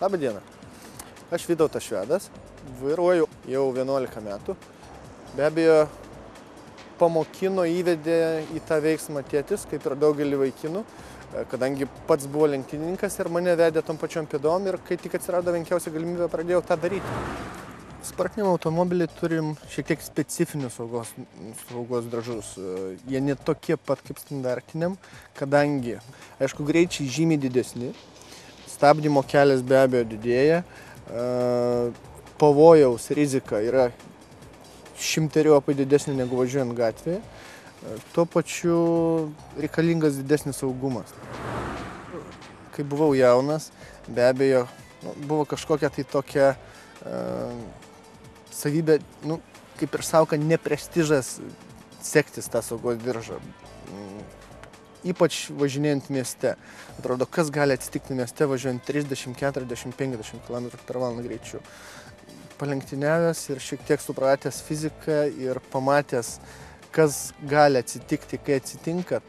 Labą dieną. Aš Vytautas Švedas, vairuoju jau 11 metų. Be abejo, pamokino, įvedė į tą veiksmą tėtis, kaip ir daugelį vaikinų, kadangi pats buvo lenktynininkas ir mane vedė tom pačiom pėdom ir kai tik atsirado menkiausia galimybė, pradėjau tą daryti. Spartiniam automobilį turim šiek tiek specifinius saugos dražus. Jie ne tokie pat kaip standartiniam, kadangi, aišku, greičiai žymiai didesni, stabdymo kelias be abejo didėja, pavojaus rizika yra 100-eriopai didesnė negu važiuojant gatvėje, tuo pačiu reikalingas didesnis saugumas. Kai buvau jaunas, be abejo, buvo kažkokia tai tokia savybė, kaip ir sauka, neprestižas sektis tą saugos diržą. Ypač važinėjant mieste. Atrodo, kas gali atsitikti mieste važiuojant 30, 40, 50 km/h greičiu. Palenktyniavęs ir šiek tiek supratęs fiziką ir pamatęs, kas gali atsitikti, kai atsitinka,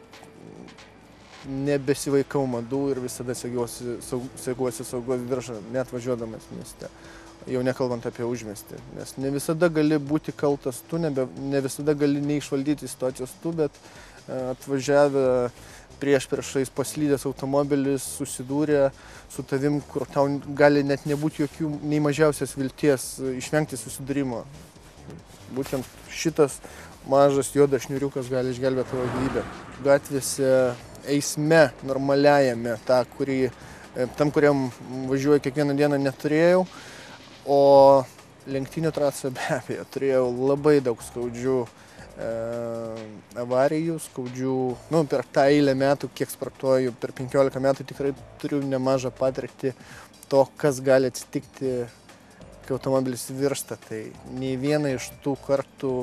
nebesivaikau madų ir visada seguosi saugos diržą, net važiuodamas mieste. Jau nekalbant apie užmiestį, nes ne visada gali būti kaltas tu, ne visada gali neišvaldyti situacijos tu, bet atvažiavę priešais paslydęs automobilis susidūrė su tavim, kur tau gali net nebūti jokių nei mažiausios vilties išvengti susidūrimo. Būtent šitas mažas juodas šniuriukas gali išgelbėti tavo gyvybę. Gatvėse eisme normaliajame, tam, kuriam važiuoju kiekvieną dieną, neturėjau. O lenktynių trasoje be abejo turėjau labai daug skaudžių avarijų, per tą eilę metų, kiek sportuoju, per 15 metų tikrai turiu nemažą patirtį to, kas gali atsitikti, kai automobilis virsta. Tai nei vieną iš tų kartų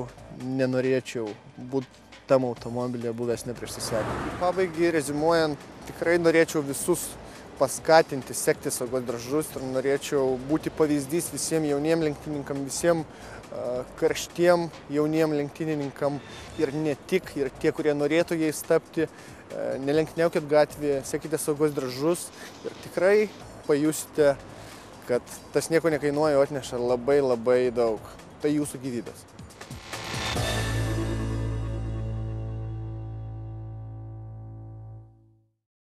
nenorėčiau būti tam automobilyje buvęs neprisisekęs. Pabaigai, reziumuojant, tikrai norėčiau visus paskatinti, sekti saugos diržus ir norėčiau būti pavyzdys visiems jauniem lenktynininkam, visiems karštiem jauniem lenktynininkam ir ne tik, ir tie, kurie norėtų jais tapti. Nelenktyniaukit gatvėje, sekite saugos diržus ir tikrai pajusite, kad tas nieko nekainuoja, o atneša labai daug. Tai jūsų gyvybės.